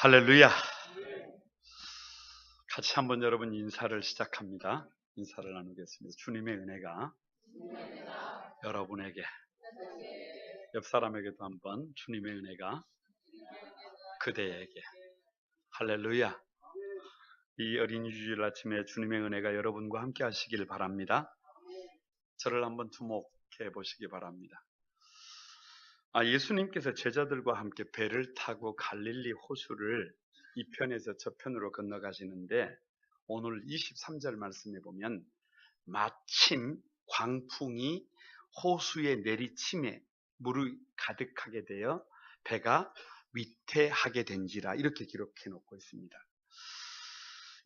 할렐루야. 같이 한번 여러분 인사를 시작합니다. 인사를 나누겠습니다. 주님의 은혜가 여러분에게, 옆 사람에게도 한번 주님의 은혜가 그대에게. 할렐루야. 이 어린이 주일 아침에 주님의 은혜가 여러분과 함께 하시길 바랍니다. 저를 한번 주목해 보시기 바랍니다. 예수님께서 제자들과 함께 배를 타고 갈릴리 호수를 이 편에서 저 편으로 건너가시는데, 오늘 23절 말씀에 보면 마침 광풍이 호수에 내리침에 물이 가득하게 되어 배가 위태하게 된지라, 이렇게 기록해 놓고 있습니다.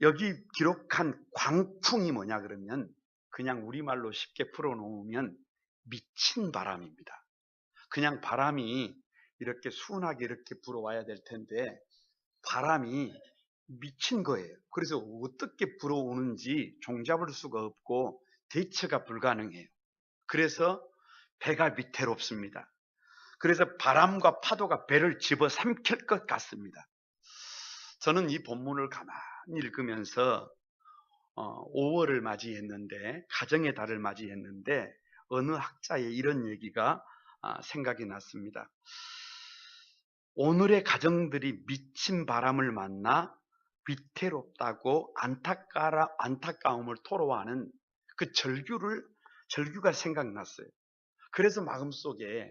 여기 기록한 광풍이 뭐냐 그러면 그냥 우리말로 쉽게 풀어놓으면 미친 바람입니다. 그냥 바람이 이렇게 순하게 이렇게 불어와야 될 텐데 바람이 미친 거예요. 그래서 어떻게 불어오는지 종잡을 수가 없고 대처가 불가능해요. 그래서 배가 위태롭습니다. 그래서 바람과 파도가 배를 집어삼킬 것 같습니다. 저는 이 본문을 가만히 읽으면서 5월을 맞이했는데, 가정의 달을 맞이했는데, 어느 학자의 이런 얘기가 생각이 났습니다. 오늘의 가정들이 미친 바람을 만나 위태롭다고 안타까움을 토로하는 그 절규가 생각났어요. 그래서 마음속에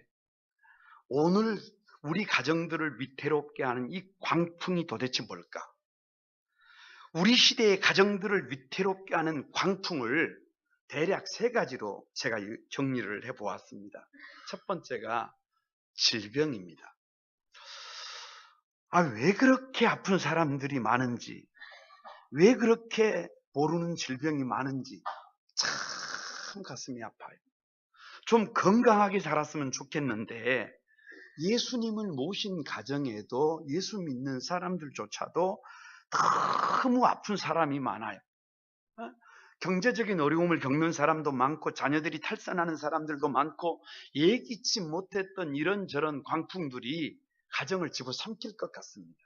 오늘 우리 가정들을 위태롭게 하는 이 광풍이 도대체 뭘까? 우리 시대의 가정들을 위태롭게 하는 광풍을 대략 3가지로 제가 정리를 해보았습니다. 첫 번째가 질병입니다. 왜 그렇게 아픈 사람들이 많은지, 왜 그렇게 모르는 질병이 많은지 참 가슴이 아파요. 좀 건강하게 살았으면 좋겠는데, 예수님을 모신 가정에도 예수 믿는 사람들조차도 너무 아픈 사람이 많아요. 경제적인 어려움을 겪는 사람도 많고, 자녀들이 탈선하는 사람들도 많고, 예기치 못했던 이런저런 광풍들이 가정을 집어삼킬 것 같습니다.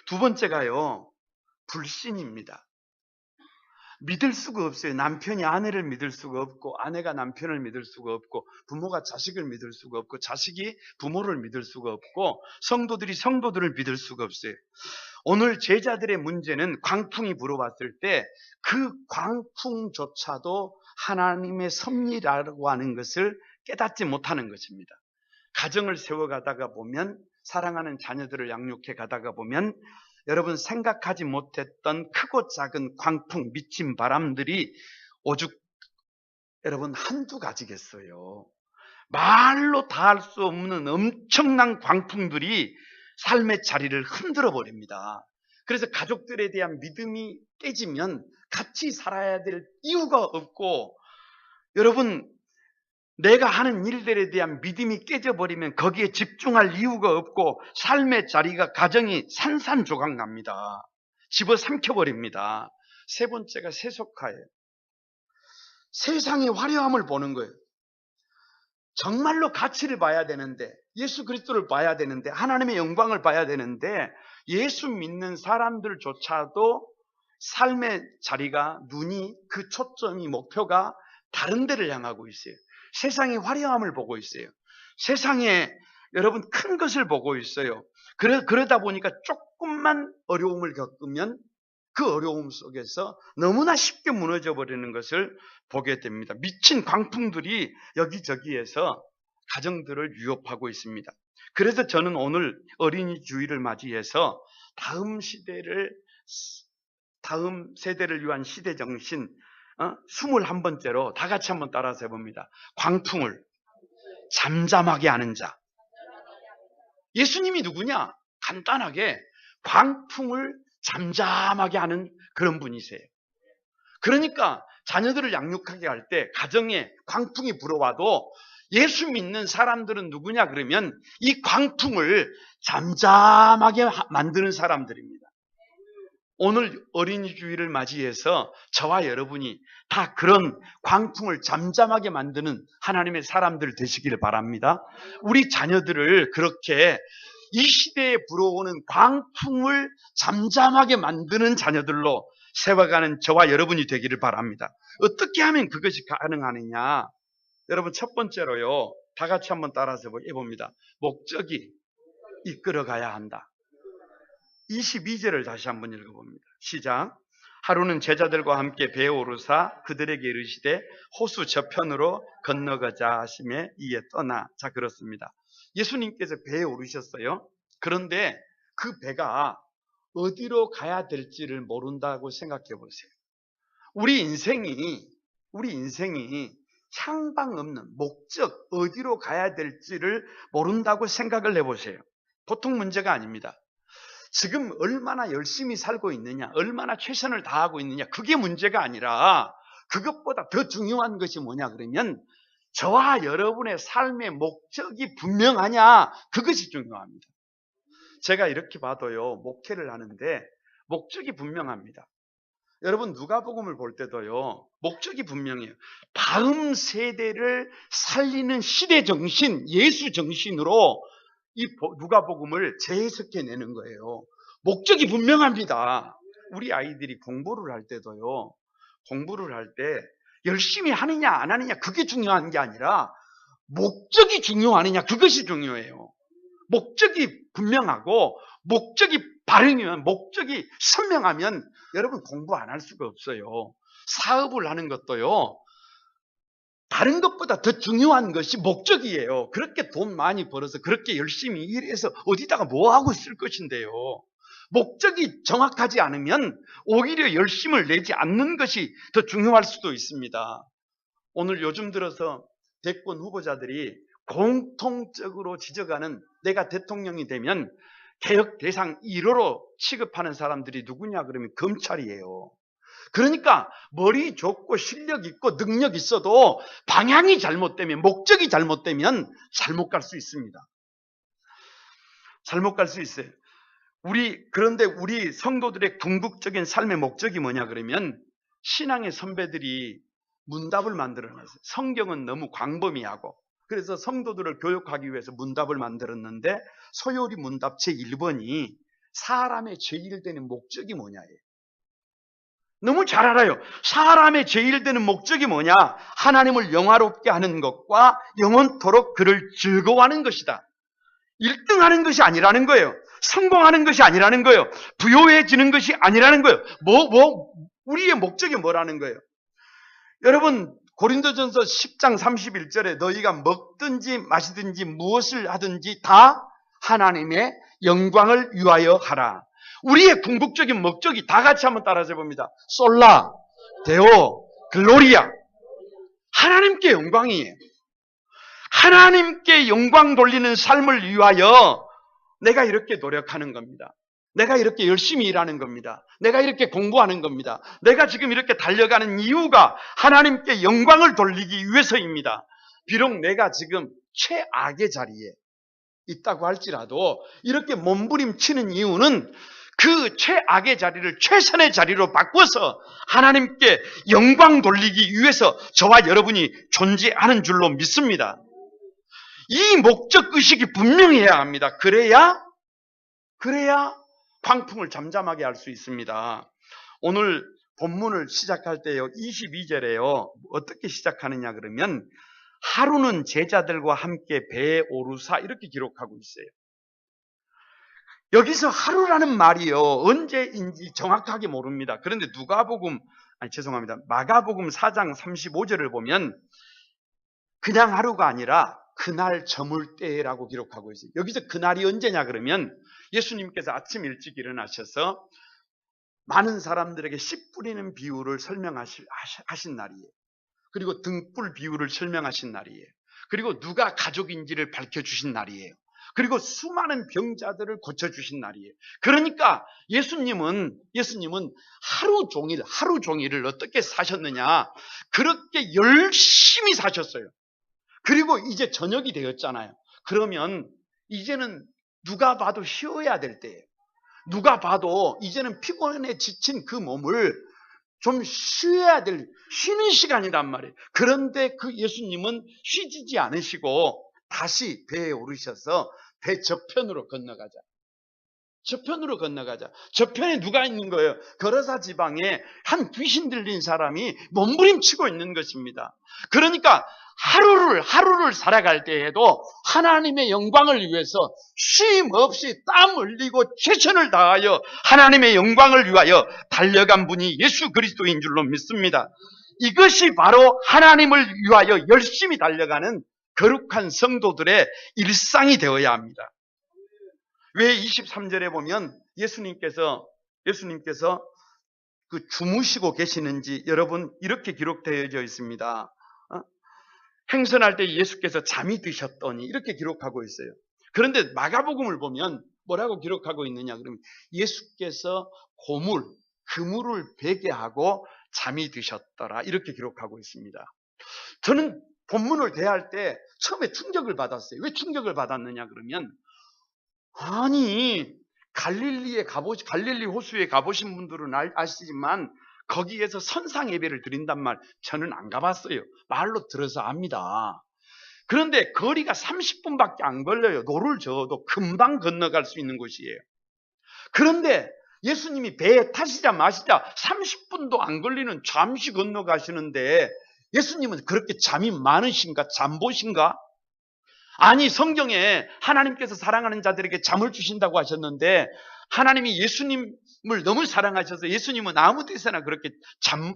두 번째가요, 불신입니다. 믿을 수가 없어요. 남편이 아내를 믿을 수가 없고, 아내가 남편을 믿을 수가 없고, 부모가 자식을 믿을 수가 없고, 자식이 부모를 믿을 수가 없고, 성도들이 성도들을 믿을 수가 없어요. 오늘 제자들의 문제는 광풍이 불어왔을 때 그 광풍조차도 하나님의 섭리라고 하는 것을 깨닫지 못하는 것입니다. 가정을 세워가다가 보면, 사랑하는 자녀들을 양육해 가다가 보면, 여러분 생각하지 못했던 크고 작은 광풍, 미친 바람들이 오죽 여러분 한두 가지겠어요. 말로 다 할 수 없는 엄청난 광풍들이 삶의 자리를 흔들어 버립니다. 그래서 가족들에 대한 믿음이 깨지면 같이 살아야 될 이유가 없고, 여러분 내가 하는 일들에 대한 믿음이 깨져버리면 거기에 집중할 이유가 없고, 삶의 자리가, 가정이 산산조각 납니다. 집어삼켜버립니다. 세 번째가 세속화예요. 세상의 화려함을 보는 거예요. 정말로 가치를 봐야 되는데, 예수 그리스도를 봐야 되는데, 하나님의 영광을 봐야 되는데, 예수 믿는 사람들조차도 삶의 자리가, 눈이, 그 초점이, 목표가 다른 데를 향하고 있어요. 세상의 화려함을 보고 있어요. 세상에 여러분 큰 것을 보고 있어요. 그러다 보니까 조금만 어려움을 겪으면 그 어려움 속에서 너무나 쉽게 무너져 버리는 것을 보게 됩니다. 미친 광풍들이 여기저기에서 가정들을 위협하고 있습니다. 그래서 저는 오늘 어린이 주일을 맞이해서 다음 세대를 위한 시대 정신 21번째로 다 같이 한번 따라서 해봅니다. 광풍을 잠잠하게 하는 자. 예수님이 누구냐? 간단하게 광풍을 잠잠하게 하는 그런 분이세요. 그러니까 자녀들을 양육하게 할 때 가정에 광풍이 불어와도 예수 믿는 사람들은 누구냐 그러면 이 광풍을 잠잠하게 만드는 사람들입니다. 오늘 어린이 주일을 맞이해서 저와 여러분이 다 그런 광풍을 잠잠하게 만드는 하나님의 사람들 되시길 바랍니다. 우리 자녀들을 그렇게 이 시대에 불어오는 광풍을 잠잠하게 만드는 자녀들로 세워가는 저와 여러분이 되기를 바랍니다. 어떻게 하면 그것이 가능하느냐? 여러분, 첫 번째로요, 다 같이 한번 따라서 해봅니다. 목적이 이끌어가야 한다. 22절을 다시 한번 읽어봅니다. 시작. 하루는 제자들과 함께 배에 오르사 그들에게 이르시되 호수 저편으로 건너가자 하시매 이에 떠나. 자, 그렇습니다. 예수님께서 배에 오르셨어요. 그런데 그 배가 어디로 가야 될지를 모른다고 생각해 보세요. 우리 인생이 향방 없는 목적, 어디로 가야 될지를 모른다고 생각을 해보세요. 보통 문제가 아닙니다. 지금 얼마나 열심히 살고 있느냐, 얼마나 최선을 다하고 있느냐, 그게 문제가 아니라 그것보다 더 중요한 것이 뭐냐 그러면 저와 여러분의 삶의 목적이 분명하냐, 그것이 중요합니다. 제가 이렇게 봐도요, 목회를 하는데 목적이 분명합니다. 여러분, 누가복음을 볼 때도요, 목적이 분명해요. 다음 세대를 살리는 시대 정신, 예수 정신으로 이 누가복음을 재해석해내는 거예요. 목적이 분명합니다. 우리 아이들이 공부를 할 때도요, 공부를 할 때 열심히 하느냐 안 하느냐 그게 중요한 게 아니라 목적이 중요하느냐, 그것이 중요해요. 목적이 분명하고 목적이 바르면, 목적이 선명하면 여러분 공부 안 할 수가 없어요. 사업을 하는 것도요, 다른 것보다 더 중요한 것이 목적이에요. 그렇게 돈 많이 벌어서 그렇게 열심히 일해서 어디다가 뭐 하고 있을 것인데요. 목적이 정확하지 않으면 오히려 열심을 내지 않는 것이 더 중요할 수도 있습니다. 오늘 요즘 들어서 대권 후보자들이 공통적으로 지적하는, 내가 대통령이 되면 개혁 대상 1호로 취급하는 사람들이 누구냐 그러면 검찰이에요. 그러니까 머리 좋고 실력 있고 능력 있어도 방향이 잘못되면, 목적이 잘못되면 잘못 갈 수 있습니다. 잘못 갈 수 있어요. 그런데 우리 성도들의 궁극적인 삶의 목적이 뭐냐 그러면 신앙의 선배들이 문답을 만들어놨어요. 성경은 너무 광범위하고, 그래서 성도들을 교육하기 위해서 문답을 만들었는데 소요리 문답 제1번이 사람의 제일 되는 목적이 뭐냐예요. 너무 잘 알아요. 사람의 제일 되는 목적이 뭐냐? 하나님을 영화롭게 하는 것과 영원토록 그를 즐거워하는 것이다. 1등하는 것이 아니라는 거예요. 성공하는 것이 아니라는 거예요. 부요해지는 것이 아니라는 거예요. 우리의 목적이 뭐라는 거예요? 여러분, 고린도전서 10장 31절에 너희가 먹든지 마시든지 무엇을 하든지 다 하나님의 영광을 위하여 하라. 우리의 궁극적인 목적이 다 같이 한번 따라서 봅니다. 솔라, 데오, 글로리아. 하나님께 영광이에요. 하나님께 영광 돌리는 삶을 위하여 내가 이렇게 노력하는 겁니다. 내가 이렇게 열심히 일하는 겁니다. 내가 이렇게 공부하는 겁니다. 내가 지금 이렇게 달려가는 이유가 하나님께 영광을 돌리기 위해서입니다. 비록 내가 지금 최악의 자리에 있다고 할지라도 이렇게 몸부림치는 이유는 그 최악의 자리를 최선의 자리로 바꿔서 하나님께 영광 돌리기 위해서 저와 여러분이 존재하는 줄로 믿습니다. 이 목적 의식이 분명해야 합니다. 그래야 광풍을 잠잠하게 할 수 있습니다. 오늘 본문을 시작할 때요, 22절에요, 어떻게 시작하느냐 그러면 하루는 제자들과 함께 배에 오르사 이렇게 기록하고 있어요. 여기서 하루라는 말이요, 언제인지 정확하게 모릅니다. 그런데 마가복음 4장 35절을 보면 그냥 하루가 아니라 그날 저물 때라고 기록하고 있어요. 여기서 그날이 언제냐 그러면 예수님께서 아침 일찍 일어나셔서 많은 사람들에게 씨 뿌리는 비유를 설명하신 날이에요. 그리고 등불 비유를 설명하신 날이에요. 그리고 누가 가족인지를 밝혀주신 날이에요. 그리고 수많은 병자들을 고쳐주신 날이에요. 그러니까 예수님은 하루 종일을 어떻게 사셨느냐, 그렇게 열심히 사셨어요. 그리고 이제 저녁이 되었잖아요. 그러면 이제는 누가 봐도 쉬어야 될 때예요. 누가 봐도 이제는 피곤해 지친 그 몸을 좀 쉬는 시간이란 말이에요. 그런데 그 예수님은 쉬지 않으시고 다시 배에 오르셔서 배 저편으로 건너가자. 저편으로 건너가자. 저편에 누가 있는 거예요? 거라사 지방에 한 귀신 들린 사람이 몸부림치고 있는 것입니다. 그러니까 하루를 살아갈 때에도 하나님의 영광을 위해서 쉼 없이 땀 흘리고 최선을 다하여 하나님의 영광을 위하여 달려간 분이 예수 그리스도인 줄로 믿습니다. 이것이 바로 하나님을 위하여 열심히 달려가는 거룩한 성도들의 일상이 되어야 합니다. 왜 23절에 보면 예수님께서 그 주무시고 계시는지 여러분 이렇게 기록되어져 있습니다. 행선할 때 예수께서 잠이 드셨더니 이렇게 기록하고 있어요. 그런데 마가복음을 보면 뭐라고 기록하고 있느냐 그러면 예수께서 그물을 베게 하고 잠이 드셨더라 이렇게 기록하고 있습니다. 저는 본문을 대할 때 처음에 충격을 받았어요. 왜 충격을 받았느냐 그러면 아니 갈릴리 호수에 가보신 분들은 아시지만 거기에서 선상 예배를 드린단 말 저는 안 가봤어요. 말로 들어서 압니다. 그런데 거리가 30분밖에 안 걸려요. 노를 저어도 금방 건너갈 수 있는 곳이에요. 그런데 예수님이 배에 타시자 마시자 30분도 안 걸리는 잠시 건너가시는데 예수님은 그렇게 잠이 많으신가? 잠보신가? 아니 성경에 하나님께서 사랑하는 자들에게 잠을 주신다고 하셨는데 하나님이 예수님을 너무 사랑하셔서 예수님은 아무 데서나 그렇게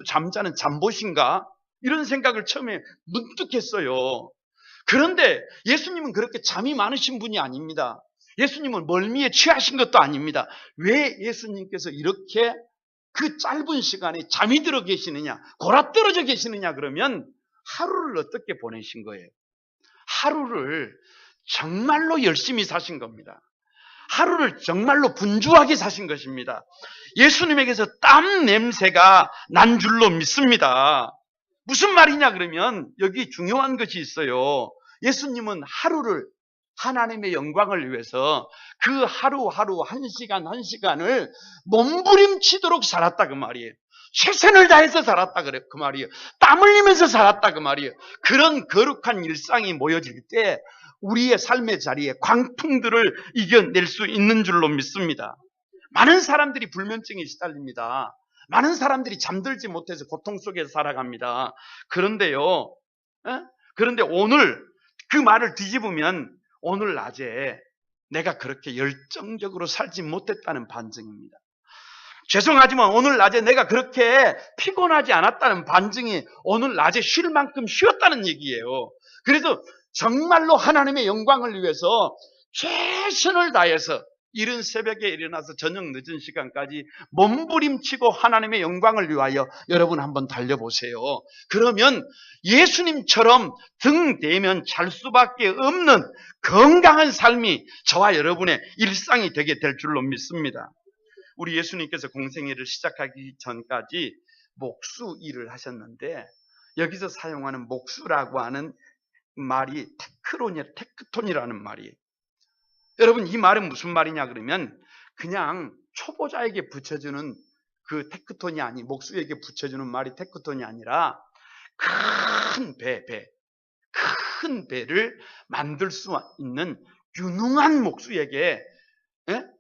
잠자는 잠보신가? 이런 생각을 처음에 문득 했어요. 그런데 예수님은 그렇게 잠이 많으신 분이 아닙니다. 예수님은 멀미에 취하신 것도 아닙니다. 왜 예수님께서 이렇게 그 짧은 시간에 잠이 들어 계시느냐, 골아떨어져 계시느냐 그러면 하루를 어떻게 보내신 거예요? 하루를 정말로 열심히 사신 겁니다. 하루를 정말로 분주하게 사신 것입니다. 예수님에게서 땀 냄새가 난 줄로 믿습니다. 무슨 말이냐 그러면 여기 중요한 것이 있어요. 예수님은 하루를 하나님의 영광을 위해서 그 하루하루 한 시간을 몸부림치도록 살았다 그 말이에요. 최선을 다해서 살았다 그 말이에요. 땀 흘리면서 살았다 그 말이에요. 그런 거룩한 일상이 모여질 때 우리의 삶의 자리에 광풍들을 이겨낼 수 있는 줄로 믿습니다. 많은 사람들이 불면증에 시달립니다. 많은 사람들이 잠들지 못해서 고통 속에서 살아갑니다. 그런데요, 그런데 오늘 그 말을 뒤집으면 오늘 낮에 내가 그렇게 열정적으로 살지 못했다는 반증입니다. 죄송하지만 오늘 낮에 내가 그렇게 피곤하지 않았다는 반증이 오늘 낮에 쉴 만큼 쉬었다는 얘기예요. 그래서 정말로 하나님의 영광을 위해서 최선을 다해서 이른 새벽에 일어나서 저녁 늦은 시간까지 몸부림치고 하나님의 영광을 위하여 여러분 한번 달려보세요. 그러면 예수님처럼 등 대면 잘 수밖에 없는 건강한 삶이 저와 여러분의 일상이 되게 될 줄로 믿습니다. 우리 예수님께서 공생애를 시작하기 전까지 목수 일을 하셨는데 여기서 사용하는 목수라고 하는 말이 테크톤이라는 말이에요. 여러분 이 말은 무슨 말이냐 그러면 그냥 초보자에게 붙여주는 그 테크톤이 목수에게 붙여주는 말이 테크톤이 아니라 큰 배를 만들 수 있는 유능한 목수에게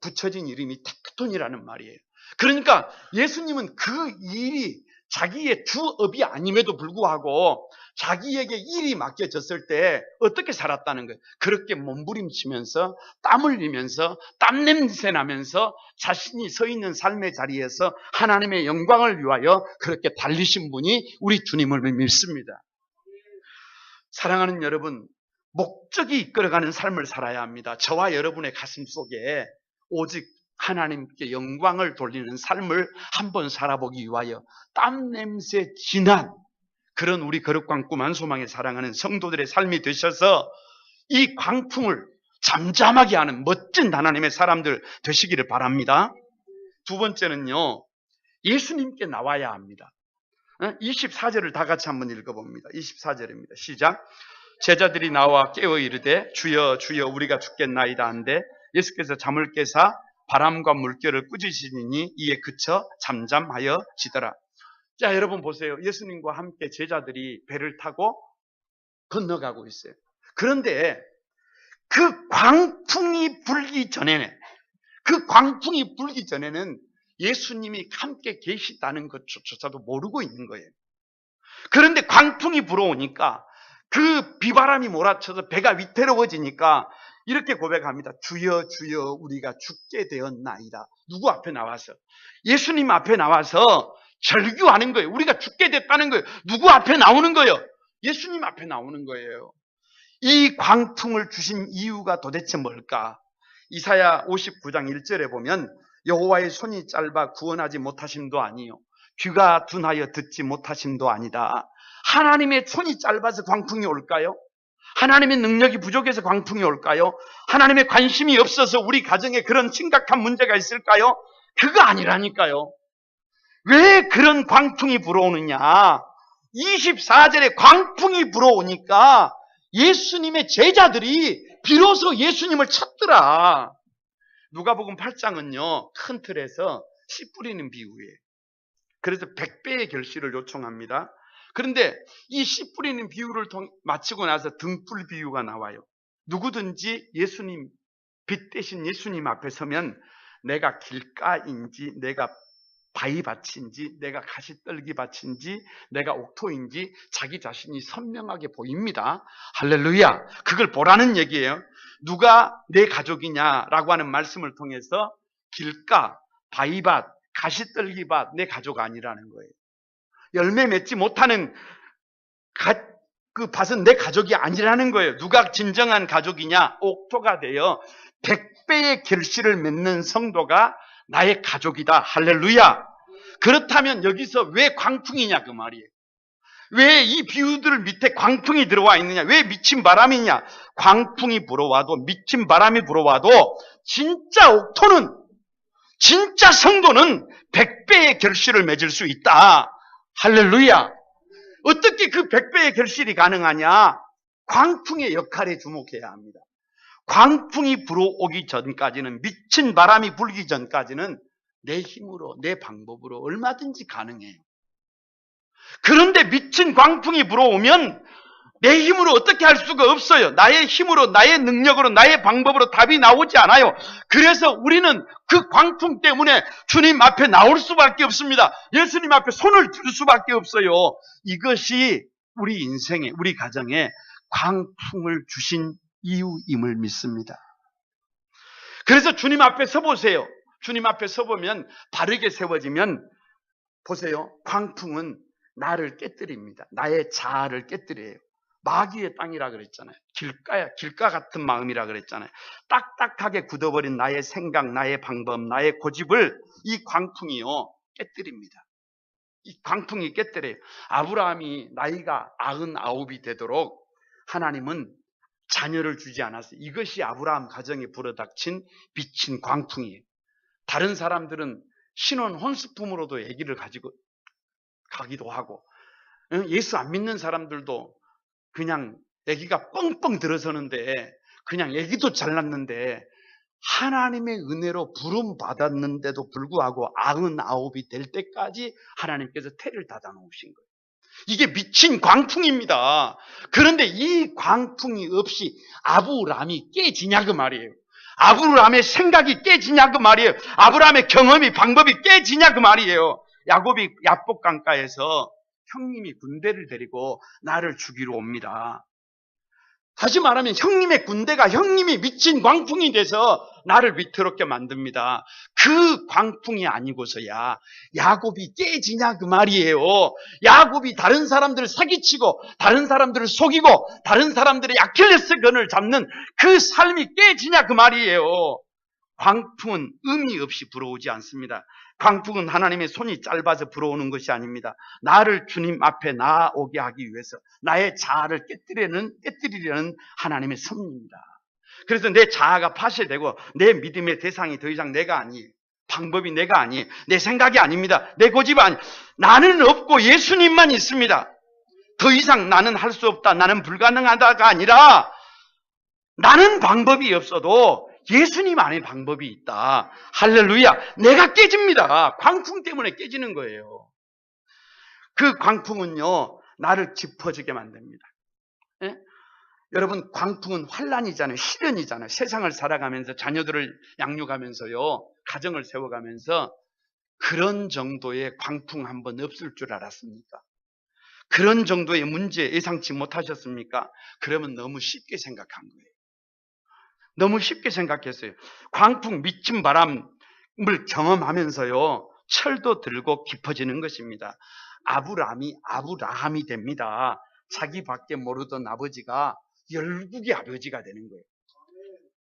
붙여진 이름이 테크톤이라는 말이에요. 그러니까 예수님은 그 일이 자기의 주업이 아님에도 불구하고 자기에게 일이 맡겨졌을 때 어떻게 살았다는 거예요. 그렇게 몸부림치면서 땀 흘리면서 땀 냄새 나면서 자신이 서 있는 삶의 자리에서 하나님의 영광을 위하여 그렇게 달리신 분이 우리 주님을 믿습니다. 사랑하는 여러분, 목적이 이끌어가는 삶을 살아야 합니다. 저와 여러분의 가슴 속에 오직 하나님께 영광을 돌리는 삶을 한번 살아보기 위하여 땀 냄새 진한 그런 우리 거룩한 꿈 한 소망에 사랑하는 성도들의 삶이 되셔서 이 광풍을 잠잠하게 하는 멋진 하나님의 사람들 되시기를 바랍니다. 두 번째는요, 예수님께 나와야 합니다. 24절을 다 같이 한번 읽어봅니다. 24절입니다. 시작. 제자들이 나와 깨어 이르되 주여 주여 우리가 죽겠나이다 한데 예수께서 잠을 깨사 바람과 물결을 꾸짖으시니 이에 그쳐 잠잠하여 지더라. 자, 여러분 보세요. 예수님과 함께 제자들이 배를 타고 건너가고 있어요. 그런데 그 광풍이 불기 전에는 예수님이 함께 계시다는 것조차도 모르고 있는 거예요. 그런데 광풍이 불어오니까 그 비바람이 몰아쳐서 배가 위태로워지니까 이렇게 고백합니다. 주여 주여 우리가 죽게 되었나이다. 누구 앞에 나와서? 예수님 앞에 나와서 절규하는 거예요. 우리가 죽게 됐다는 거예요. 누구 앞에 나오는 거예요? 예수님 앞에 나오는 거예요. 이 광풍을 주신 이유가 도대체 뭘까? 이사야 59장 1절에 보면 여호와의 손이 짧아 구원하지 못하심도 아니요 귀가 둔하여 듣지 못하심도 아니다. 하나님의 손이 짧아서 광풍이 올까요? 하나님의 능력이 부족해서 광풍이 올까요? 하나님의 관심이 없어서 우리 가정에 그런 심각한 문제가 있을까요? 그거 아니라니까요. 왜 그런 광풍이 불어오느냐? 24절에 광풍이 불어오니까 예수님의 제자들이 비로소 예수님을 찾더라. 누가복음 8장은요, 큰 틀에서 씨 뿌리는 비유예요. 그래서 100배의 결실을 요청합니다. 그런데 이 씨 뿌리는 비유를 마치고 나서 등불 비유가 나와요. 누구든지 예수님, 빛 대신 예수님 앞에 서면 내가 길가인지, 내가 바위밭인지, 내가 가시떨기밭인지, 내가 옥토인지 자기 자신이 선명하게 보입니다. 할렐루야. 그걸 보라는 얘기예요. 누가 내 가족이냐라고 하는 말씀을 통해서 길가, 바위밭, 가시떨기밭 내 가족 아니라는 거예요. 열매 맺지 못하는 그 밭은 내 가족이 아니라는 거예요. 누가 진정한 가족이냐? 옥토가 되어 100배의 결실을 맺는 성도가 나의 가족이다. 할렐루야. 그렇다면 여기서 왜 광풍이냐 그 말이에요. 왜 이 비유들 밑에 광풍이 들어와 있느냐? 왜 미친 바람이냐? 광풍이 불어와도, 미친 바람이 불어와도 진짜 옥토는, 진짜 성도는 100배의 결실을 맺을 수 있다. 할렐루야. 어떻게 그 100배의 결실이 가능하냐? 광풍의 역할에 주목해야 합니다. 광풍이 불어오기 전까지는, 미친 바람이 불기 전까지는 내 힘으로, 내 방법으로 얼마든지 가능해요. 그런데 미친 광풍이 불어오면 내 힘으로 어떻게 할 수가 없어요. 나의 힘으로, 나의 능력으로, 나의 방법으로 답이 나오지 않아요. 그래서 우리는 그 광풍 때문에 주님 앞에 나올 수밖에 없습니다. 예수님 앞에 손을 들 수밖에 없어요. 이것이 우리 인생에, 우리 가정에 광풍을 주신 이유임을 믿습니다. 그래서 주님 앞에 서보세요. 주님 앞에 서보면 바르게 세워지면 보세요. 광풍은 나를 깨뜨립니다. 나의 자아를 깨뜨려요. 마귀의 땅이라 그랬잖아요. 길가 같은 마음이라 그랬잖아요. 딱딱하게 굳어버린 나의 생각, 나의 방법, 나의 고집을 이 광풍이요 깨뜨립니다. 이 광풍이 깨뜨려요. 아브라함이 나이가 99이 되도록 하나님은 자녀를 주지 않았어요. 이것이 아브라함 가정에 불어닥친 미친 광풍이에요. 다른 사람들은 신혼 혼수품으로도 아기를 가지고 가기도 하고, 예수 안 믿는 사람들도 그냥 아기가 뻥뻥 들어서는데, 그냥 아기도 잘났는데 하나님의 은혜로 부름 받았는데도 불구하고 99이 될 때까지 하나님께서 태를 닫아 놓으신 거예요. 이게 미친 광풍입니다. 그런데 이 광풍이 없이 아브라함이 깨지냐 그 말이에요. 아브라함의 생각이 깨지냐 그 말이에요. 아브라함의 경험이, 방법이 깨지냐 그 말이에요. 야곱이 야복 강가에서 형님이 군대를 데리고 나를 죽이러 옵니다. 다시 말하면 형님의 군대가 형님이 미친 광풍이 돼서 나를 위태롭게 만듭니다. 그 광풍이 아니고서야 야곱이 깨지냐 그 말이에요. 야곱이 다른 사람들을 사기치고 다른 사람들을 속이고 다른 사람들의 아킬레스건을 잡는 그 삶이 깨지냐 그 말이에요. 광풍은 의미 없이 불어오지 않습니다. 광풍은 하나님의 손이 짧아서 불어오는 것이 아닙니다. 나를 주님 앞에 나오게 하기 위해서 나의 자아를 깨뜨리려는 하나님의 섭리입니다. 그래서 내 자아가 파쇄되고 내 믿음의 대상이 더 이상 내가 아니에요. 방법이 내가 아니에요. 내 생각이 아닙니다. 내 고집이 아니에요. 나는 없고 예수님만 있습니다. 더 이상 나는 할 수 없다, 나는 불가능하다가 아니라 나는 방법이 없어도 예수님 안에 방법이 있다. 할렐루야. 내가 깨집니다. 광풍 때문에 깨지는 거예요. 그 광풍은요 나를 짚어지게 만듭니다. 예? 여러분, 광풍은 환란이잖아요. 시련이잖아요. 세상을 살아가면서 자녀들을 양육하면서요, 가정을 세워가면서 그런 정도의 광풍 한번 없을 줄 알았습니까? 그런 정도의 문제 예상치 못하셨습니까? 그러면 너무 쉽게 생각한 거예요. 너무 쉽게 생각했어요. 광풍, 미친 바람을 경험하면서요, 철도 들고 깊어지는 것입니다. 아브라함이 됩니다. 자기밖에 모르던 아버지가 열국의 아버지가 되는 거예요.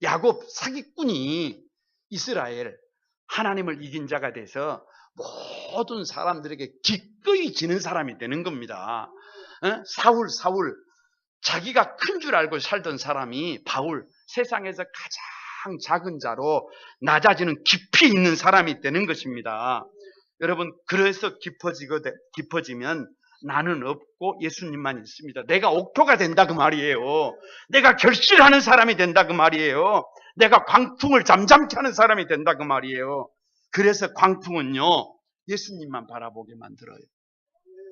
야곱 사기꾼이 이스라엘 하나님을 이긴 자가 돼서 모든 사람들에게 기꺼이 지는 사람이 되는 겁니다. 사울 자기가 큰 줄 알고 살던 사람이 바울, 세상에서 가장 작은 자로 낮아지는 깊이 있는 사람이 되는 것입니다. 여러분, 그래서 깊어지면 나는 없고 예수님만 있습니다. 내가 옥토가 된다 그 말이에요. 내가 결실하는 사람이 된다 그 말이에요. 내가 광풍을 잠잠케 하는 사람이 된다 그 말이에요. 그래서 광풍은요, 예수님만 바라보게 만들어요.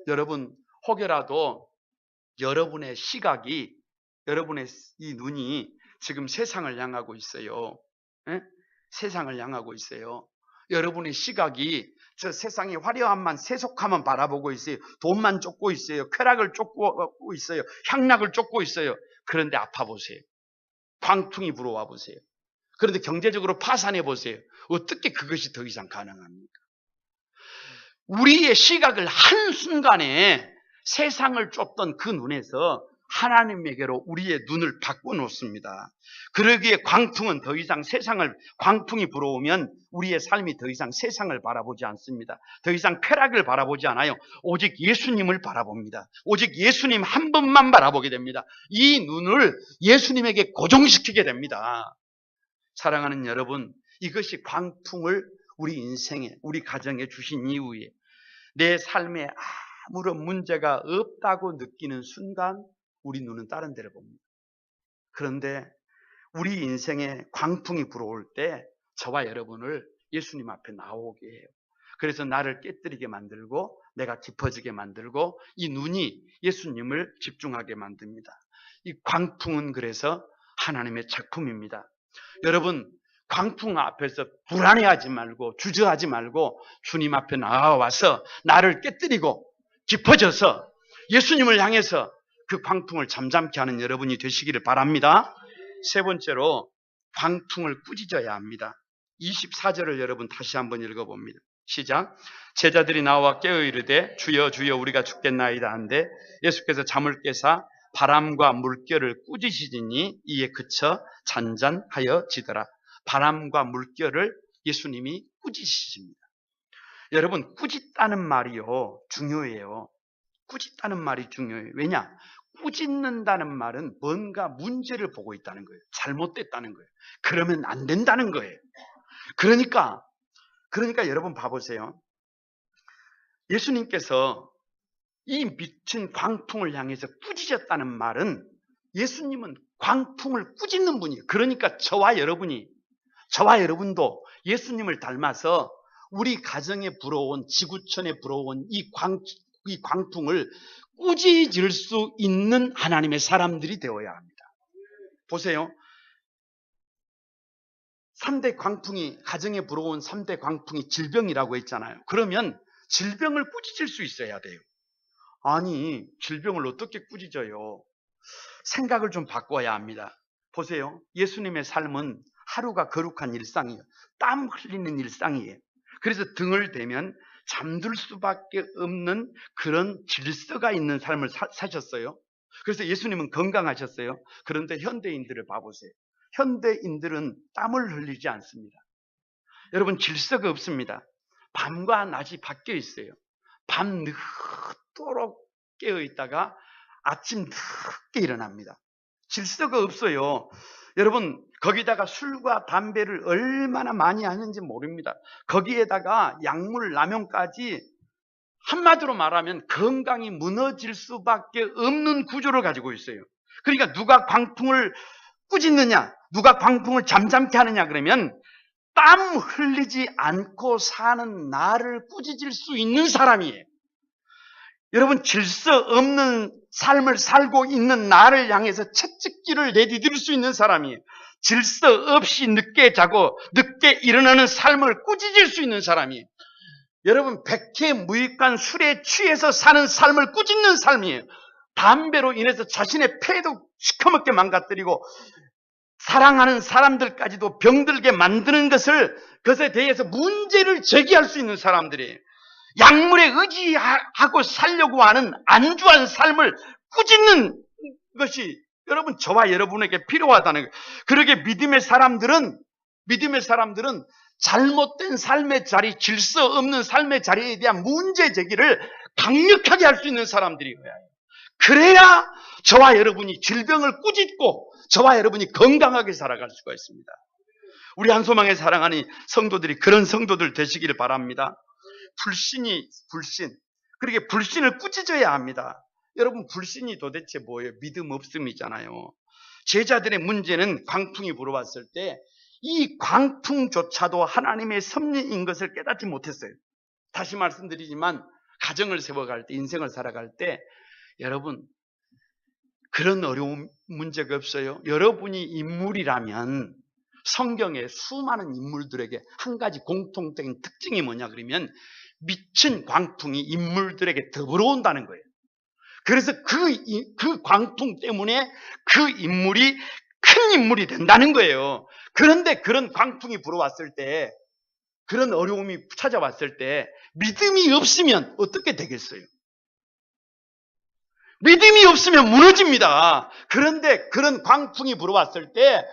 여러분, 혹여라도 여러분의 시각이, 여러분의 이 눈이 지금 세상을 향하고 있어요. 세상을 향하고 있어요. 여러분의 시각이 저 세상의 화려함만, 세속함만 바라보고 있어요. 돈만 쫓고 있어요. 쾌락을 쫓고 있어요. 향락을 쫓고 있어요. 그런데 아파 보세요. 광풍이 불어와 보세요. 그런데 경제적으로 파산해 보세요. 어떻게 그것이 더 이상 가능합니까? 우리의 시각을 한순간에 세상을 쫓던 그 눈에서 하나님에게로 우리의 눈을 바꿔놓습니다. 그러기에 광풍은 더 이상 광풍이 불어오면 우리의 삶이 더 이상 세상을 바라보지 않습니다. 더 이상 쾌락을 바라보지 않아요. 오직 예수님을 바라봅니다. 오직 예수님 한 분만 바라보게 됩니다. 이 눈을 예수님에게 고정시키게 됩니다. 사랑하는 여러분, 이것이 광풍을 우리 인생에, 우리 가정에 주신 이후에 내 삶에 아무런 문제가 없다고 느끼는 순간 우리 눈은 다른 데를 봅니다. 그런데 우리 인생에 광풍이 불어올 때 저와 여러분을 예수님 앞에 나오게 해요. 그래서 나를 깨뜨리게 만들고 내가 깊어지게 만들고 이 눈이 예수님을 집중하게 만듭니다. 이 광풍은 그래서 하나님의 작품입니다. 여러분, 광풍 앞에서 불안해하지 말고 주저하지 말고 주님 앞에 나와서 나를 깨뜨리고 깊어져서 예수님을 향해서 그 광풍을 잠잠케 하는 여러분이 되시기를 바랍니다. 세 번째로 광풍을 꾸짖어야 합니다. 24절을 여러분 다시 한번 읽어봅니다. 시작. 제자들이 나와 깨어 이르되 주여 주여 우리가 죽겠나이다 한데 예수께서 잠을 깨사 바람과 물결을 꾸짖으시니 이에 그쳐 잔잔하여지더라. 바람과 물결을 예수님이 꾸짖으십니다. 여러분, 꾸짖다는 말이요 중요해요. 꾸짖다는 말이 중요해요. 왜냐? 꾸짖는다는 말은 뭔가 문제를 보고 있다는 거예요. 잘못됐다는 거예요. 그러면 안 된다는 거예요. 그러니까 여러분 봐보세요. 예수님께서 이 미친 광풍을 향해서 꾸짖었다는 말은 예수님은 광풍을 꾸짖는 분이에요. 그러니까 저와 여러분도 예수님을 닮아서 우리 가정에 불어온, 지구촌에 불어온 이 광풍을 꾸짖을 수 있는 하나님의 사람들이 되어야 합니다. 보세요. 3대 광풍이, 가정에 불어온 3대 광풍이 질병이라고 했잖아요. 그러면 질병을 꾸짖을 수 있어야 돼요. 아니, 질병을 어떻게 꾸짖어요? 생각을 좀 바꿔야 합니다. 보세요. 예수님의 삶은 하루가 거룩한 일상이에요. 땀 흘리는 일상이에요. 그래서 등을 대면 잠들 수밖에 없는 그런 질서가 있는 삶을 사셨어요. 그래서 예수님은 건강하셨어요. 그런데 현대인들을 봐보세요. 현대인들은 땀을 흘리지 않습니다. 여러분, 질서가 없습니다. 밤과 낮이 바뀌어 있어요. 밤 늦도록 깨어 있다가 아침 늦게 일어납니다. 질서가 없어요. 여러분, 거기다가 술과 담배를 얼마나 많이 하는지 모릅니다. 거기에다가 약물, 남용까지 한마디로 말하면 건강이 무너질 수밖에 없는 구조를 가지고 있어요. 그러니까 누가 광풍을 꾸짖느냐, 누가 광풍을 잠잠케 하느냐 그러면 땀 흘리지 않고 사는 나를 꾸짖을 수 있는 사람이에요. 여러분, 질서 없는 삶을 살고 있는 나를 향해서 채찍질을 내디딜 수 있는 사람이에요. 질서 없이 늦게 자고 늦게 일어나는 삶을 꾸짖을 수 있는 사람이에요. 여러분, 백해무익한 술에 취해서 사는 삶을 꾸짖는 삶이에요. 담배로 인해서 자신의 폐도 시커멓게 망가뜨리고 사랑하는 사람들까지도 병들게 만드는 그것에 대해서 문제를 제기할 수 있는 사람들이에요. 약물에 의지하고 살려고 하는 안주한 삶을 꾸짖는 것이 여러분, 저와 여러분에게 필요하다는 거예요. 그러게 믿음의 사람들은 잘못된 삶의 자리, 질서 없는 삶의 자리에 대한 문제 제기를 강력하게 할 수 있는 사람들이어야 해요. 그래야 저와 여러분이 질병을 꾸짖고 저와 여러분이 건강하게 살아갈 수가 있습니다. 우리 한소망에 사랑하는 성도들이 그런 성도들 되시기를 바랍니다. 불신. 그렇게 불신을 꾸짖어야 합니다. 여러분, 불신이 도대체 뭐예요? 믿음 없음이잖아요. 제자들의 문제는 광풍이 불어왔을 때 이 광풍조차도 하나님의 섭리인 것을 깨닫지 못했어요. 다시 말씀드리지만 가정을 세워갈 때, 인생을 살아갈 때 여러분, 그런 어려운 문제가 없어요. 여러분이 인물이라면 성경의 수많은 인물들에게 한 가지 공통적인 특징이 뭐냐 그러면 미친 광풍이 인물들에게 더불어온다는 거예요. 그래서 그 광풍 때문에 그 인물이 큰 인물이 된다는 거예요. 그런데 그런 광풍이 불어왔을 때, 그런 어려움이 찾아왔을 때 믿음이 없으면 어떻게 되겠어요? 믿음이 없으면 무너집니다. 그런데 그런 광풍이 불어왔을 때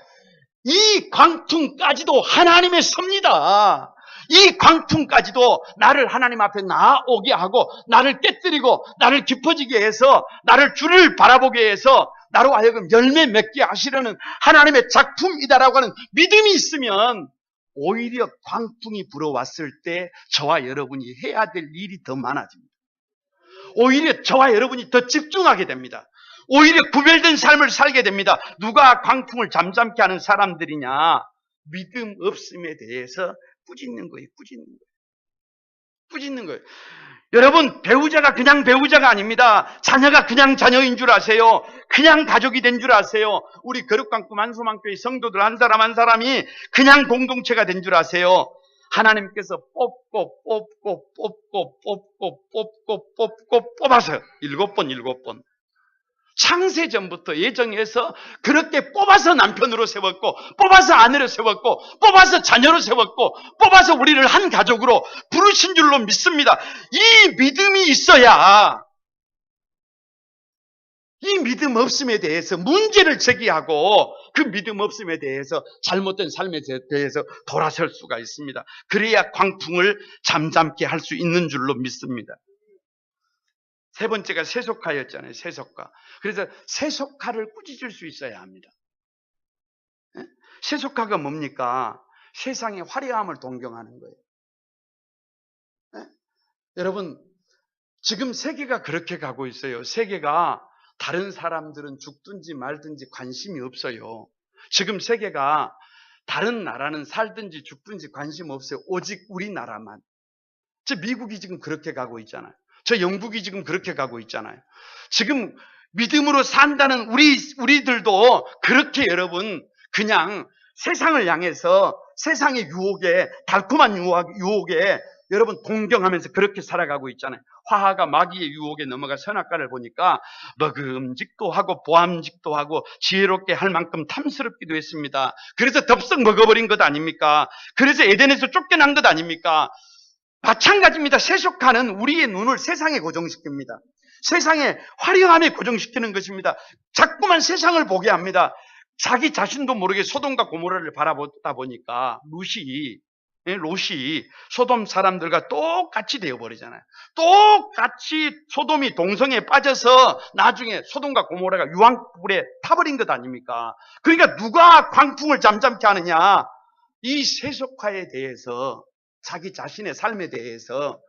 이 광풍까지도 하나님의 섭니다. 이 광풍까지도 나를 하나님 앞에 나오게 하고 나를 깨뜨리고 나를 깊어지게 해서 나를 주를 바라보게 해서 나로 하여금 열매 맺게 하시려는 하나님의 작품이다라고 하는 믿음이 있으면 오히려 광풍이 불어왔을 때 저와 여러분이 해야 될 일이 더 많아집니다. 오히려 저와 여러분이 더 집중하게 됩니다. 오히려 구별된 삶을 살게 됩니다. 누가 광풍을 잠잠케 하는 사람들이냐? 믿음 없음에 대해서 꾸짖는 거예요. 꾸짖는 거예요. 여러분, 배우자가 그냥 배우자가 아닙니다. 자녀가 그냥 자녀인 줄 아세요? 그냥 가족이 된 줄 아세요? 우리 거룩강구 만소망교회 성도들 한 사람 한 사람이 그냥 공동체가 된 줄 아세요? 하나님께서 뽑아서 7번 창세전부터 예정해서 그렇게 뽑아서 남편으로 세웠고 뽑아서 아내로 세웠고 뽑아서 자녀로 세웠고 뽑아서 우리를 한 가족으로 부르신 줄로 믿습니다. 이 믿음이 있어야 이 믿음 없음에 대해서 문제를 제기하고 그 믿음 없음에 대해서 잘못된 삶에 대해서 돌아설 수가 있습니다. 그래야 광풍을 잠잠케 할 수 있는 줄로 믿습니다. 세 번째가 세속화였잖아요. 세속화. 그래서 세속화를 꾸짖을 수 있어야 합니다. 세속화가 뭡니까? 세상의 화려함을 동경하는 거예요. 여러분, 지금 세계가 그렇게 가고 있어요. 세계가 다른 사람들은 죽든지 말든지 관심이 없어요. 지금 세계가 다른 나라는 살든지 죽든지 관심 없어요. 오직 우리나라만. 저 미국이 지금 그렇게 가고 있잖아요. 저 영국이 지금 그렇게 가고 있잖아요. 지금 믿음으로 산다는 우리들도 그렇게 여러분 그냥 세상을 향해서 세상의 유혹에 달콤한 유혹에 여러분 동경하면서 그렇게 살아가고 있잖아요. 화하가 마귀의 유혹에 넘어가 선악과를 보니까 먹음직도 하고 보암직도 하고 지혜롭게 할 만큼 탐스럽기도 했습니다. 그래서 덥석 먹어버린 것 아닙니까? 그래서 에덴에서 쫓겨난 것 아닙니까? 마찬가지입니다. 세속화는 우리의 눈을 세상에 고정시킵니다. 세상의 화려함에 고정시키는 것입니다. 자꾸만 세상을 보게 합니다. 자기 자신도 모르게 소돔과 고모라를 바라보다 보니까 롯이 소돔 사람들과 똑같이 되어버리잖아요. 똑같이 소돔이 동성에 빠져서 나중에 소돔과 고모라가 유황불에 타버린 것 아닙니까? 그러니까 누가 광풍을 잠잠케 하느냐? 이 세속화에 대해서 자기 자신의 삶에 대해서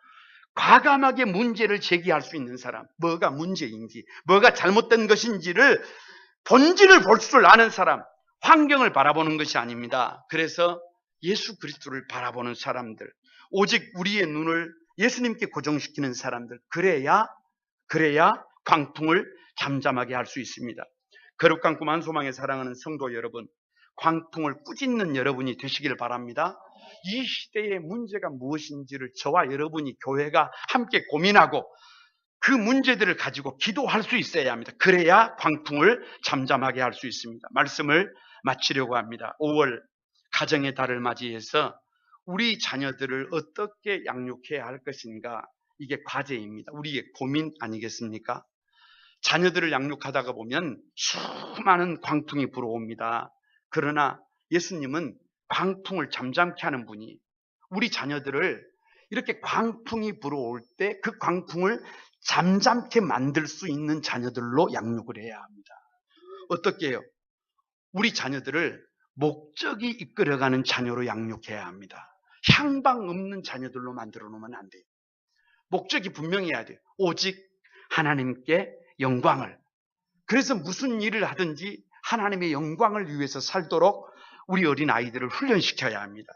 과감하게 문제를 제기할 수 있는 사람, 뭐가 문제인지, 뭐가 잘못된 것인지를 본질을 볼 줄 아는 사람, 환경을 바라보는 것이 아닙니다. 그래서 예수 그리스도를 바라보는 사람들, 오직 우리의 눈을 예수님께 고정시키는 사람들, 그래야 그래야 광풍을 잠잠하게 할 수 있습니다. 거룩한 꿈 한 소망에 사랑하는 성도 여러분, 광풍을 꾸짖는 여러분이 되시길 바랍니다. 이 시대의 문제가 무엇인지를 저와 여러분이, 교회가 함께 고민하고 그 문제들을 가지고 기도할 수 있어야 합니다. 그래야 광풍을 잠잠하게 할 수 있습니다. 말씀을 마치려고 합니다. 5월 가정의 달을 맞이해서 우리 자녀들을 어떻게 양육해야 할 것인가, 이게 과제입니다. 우리의 고민 아니겠습니까? 자녀들을 양육하다가 보면 수많은 광풍이 불어옵니다. 그러나 예수님은 광풍을 잠잠케 하는 분이, 우리 자녀들을 이렇게 광풍이 불어올 때 그 광풍을 잠잠케 만들 수 있는 자녀들로 양육을 해야 합니다. 어떻게 해요? 우리 자녀들을 목적이 이끌어가는 자녀로 양육해야 합니다. 향방 없는 자녀들로 만들어 놓으면 안 돼요. 목적이 분명해야 돼요. 오직 하나님께 영광을. 그래서 무슨 일을 하든지 하나님의 영광을 위해서 살도록 우리 어린 아이들을 훈련시켜야 합니다.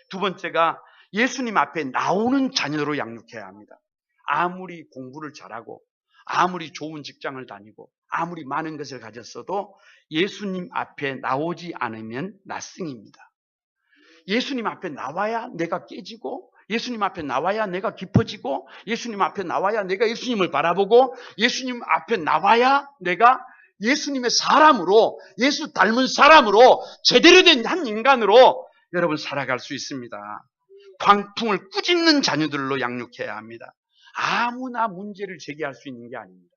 두 번째가 예수님 앞에 나오는 자녀로 양육해야 합니다. 아무리 공부를 잘하고 아무리 좋은 직장을 다니고 아무리 많은 것을 가졌어도 예수님 앞에 나오지 않으면 낫승입니다. 예수님 앞에 나와야 내가 깨지고, 예수님 앞에 나와야 내가 깊어지고, 예수님 앞에 나와야 내가 예수님을 바라보고, 예수님 앞에 나와야 내가 예수님의 사람으로, 예수 닮은 사람으로, 제대로 된 한 인간으로 여러분 살아갈 수 있습니다. 광풍을 꾸짖는 자녀들로 양육해야 합니다. 아무나 문제를 제기할 수 있는 게 아닙니다.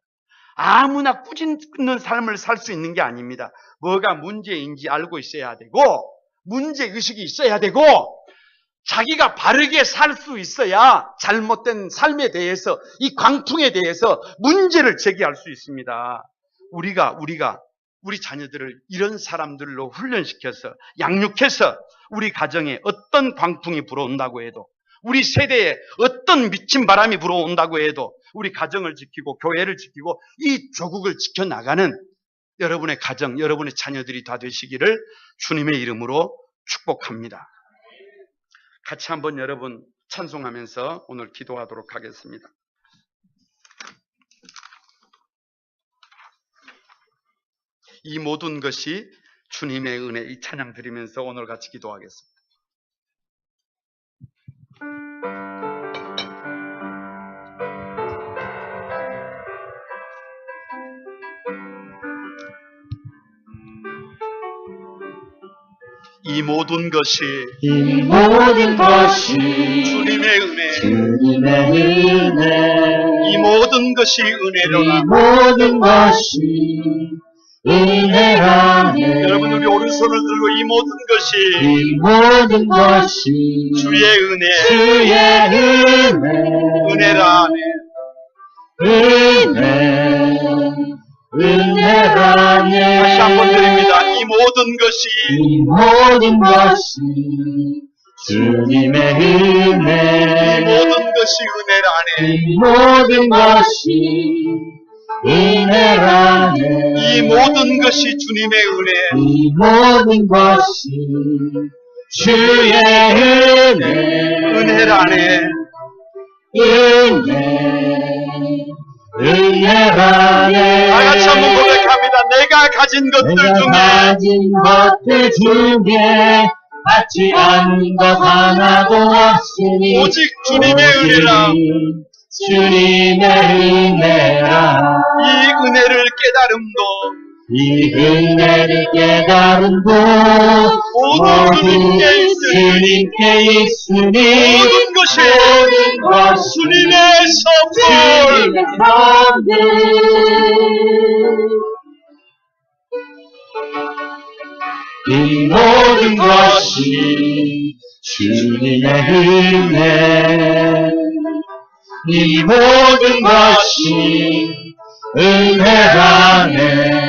아무나 꾸짖는 삶을 살 수 있는 게 아닙니다. 뭐가 문제인지 알고 있어야 되고, 문제의식이 있어야 되고, 자기가 바르게 살 수 있어야 잘못된 삶에 대해서, 이 광풍에 대해서 문제를 제기할 수 있습니다. 우리 자녀들을 이런 사람들로 훈련시켜서 양육해서 우리 가정에 어떤 광풍이 불어온다고 해도, 우리 세대에 어떤 미친 바람이 불어온다고 해도 우리 가정을 지키고 교회를 지키고 이 조국을 지켜나가는 여러분의 가정, 여러분의 자녀들이 다 되시기를 주님의 이름으로 축복합니다. 같이 한번 여러분 찬송하면서 오늘 기도하도록 하겠습니다. 이 모든 것이 주님의 은혜, 이 찬양 드리면서 오늘 같이 기도하겠습니다. 이 모든 것이 주님의 은혜, 이 모든 것이 은혜로라. 여러분, 우리 오른손을 들고 이 모든 것이 주의 은혜, 은혜라 하네. 다시 한번 드립니다. 이 모든 것이 주님의 은혜, 이 모든 것이 은혜라네. 이 모든 것이 은혜라네. 이 모든 것이 주님의 은혜, 이 모든 것이 주의 은혜, 은혜라네. 은혜라네. 다 같이 한번 고백합니다. 내가 가진 것들 중에 받지 않는 것 하나도 없으니 오직 주님의 은혜라. 주님의 은혜라. 이 은혜를 깨달음도 모두 주님께 있으니 모든 것이 주님의 선물. 이 모든 것이 주님의 은혜, 이 모든 것이 은혜라네.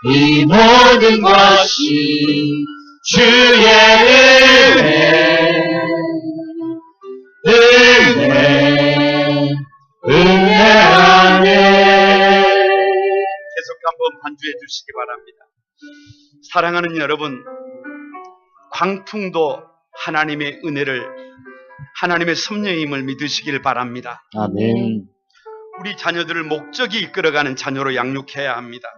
이 모든 것이 주의 은혜라네. 계속 한번 반주해 주시기 바랍니다. 사랑하는 여러분, 광풍도 하나님의 은혜를, 하나님의 섭리임을 믿으시길 바랍니다. 아멘. 우리 자녀들을 목적이 이끌어가는 자녀로 양육해야 합니다.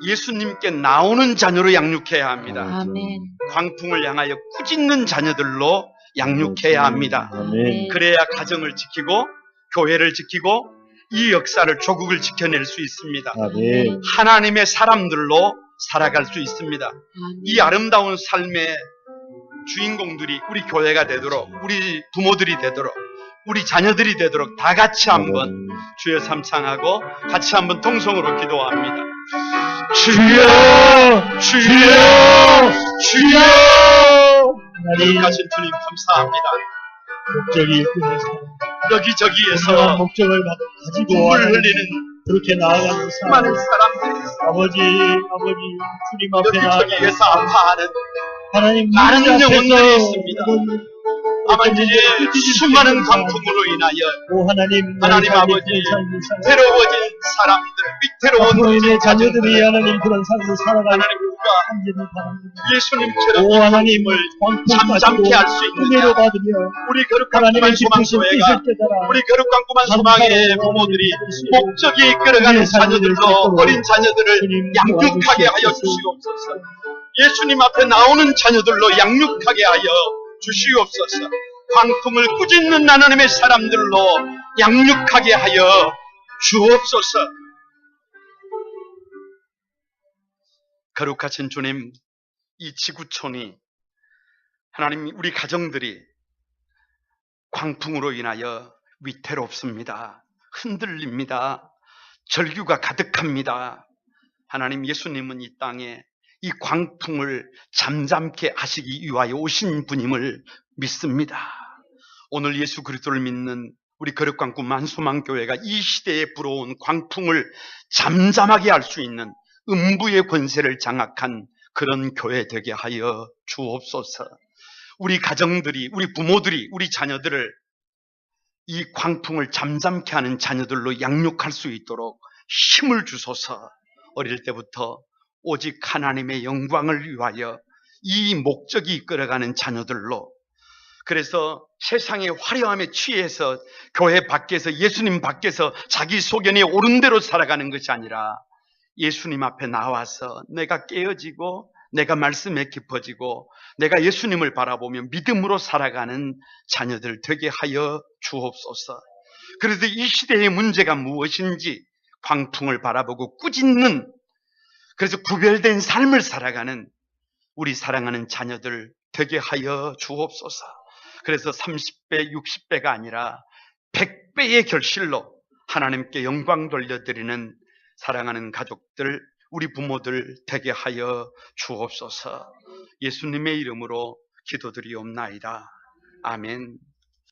예수님께 나오는 자녀로 양육해야 합니다. 아멘. 광풍을 향하여 꾸짖는 자녀들로 양육해야 합니다. 아멘. 그래야 가정을 지키고 교회를 지키고 이 역사를 조국을 지켜낼 수 있습니다. 아멘. 하나님의 사람들로 살아갈 수 있습니다. 이 아름다운 삶의 주인공들이 우리 교회가 되도록, 우리 부모들이 되도록, 우리 자녀들이 되도록 다 같이 한번 주여 삼창하고 같이 한번 통성으로 기도합니다. 주여, 주여, 주여. 하나님, 거룩하신 주님 감사합니다. 목적이 있으셔서 여기저기에서 목적을 가지고 눈물 흘리는 그렇게 나아가는 사람, 많은 사람들이 아버지, 주님 앞에 여기저기에서 나아가는 아파하는 하나님 많은 앞에서 영혼들이 있습니다. 아버지, 수많은 광풍으로 인하여 오 하나님 아버지, 괴로워진 사람들, 위태로운 부모님의 자녀들이 가정들, 하나님 그런 삶을 살아가는 하나님 우리가 한지를 바랍니다. 예수님처럼 오 하나님을 잠잠케 할 수 은혜로 있느냐. 받으며 우리 거룩한 하나님의 구만 기쁘신 뜻을 소망교회가, 깨달아 우리 거룩한 구만 소망의 부모들이 목적이 이끌어가는 자녀들로 어린 자녀들을 양육하게 하여 주시옵소서. 예수님 앞에 나오는 자녀들로 양육하게 하여 주시옵소서. 광풍을 꾸짖는 하나님의 사람들로 양육하게 하여 주옵소서. 거룩하신 주님, 이 지구촌이, 하나님, 우리 가정들이 광풍으로 인하여 위태롭습니다. 흔들립니다. 절규가 가득합니다. 하나님, 예수님은 이 땅에 이 광풍을 잠잠케 하시기 위하여 오신 분임을 믿습니다. 오늘 예수 그리스도를 믿는 우리 거룩한 구 만소망교회가 이 시대에 불어온 광풍을 잠잠하게 할 수 있는 음부의 권세를 장악한 그런 교회 되게 하여 주옵소서. 우리 가정들이, 우리 부모들이, 우리 자녀들을 이 광풍을 잠잠케 하는 자녀들로 양육할 수 있도록 힘을 주소서. 어릴 때부터 오직 하나님의 영광을 위하여 이 목적이 이끌어가는 자녀들로, 그래서 세상의 화려함에 취해서 교회 밖에서, 예수님 밖에서 자기 소견에 옳은 대로 살아가는 것이 아니라 예수님 앞에 나와서 내가 깨어지고 내가 말씀에 깊어지고 내가 예수님을 바라보며 믿음으로 살아가는 자녀들 되게 하여 주옵소서. 그래서 이 시대의 문제가 무엇인지 광풍을 바라보고 꾸짖는, 그래서 구별된 삶을 살아가는 우리 사랑하는 자녀들 되게 하여 주옵소서. 그래서 30배, 60배가 아니라 100배의 결실로 하나님께 영광 돌려드리는 사랑하는 가족들, 우리 부모들 되게 하여 주옵소서. 예수님의 이름으로 기도드리옵나이다. 아멘.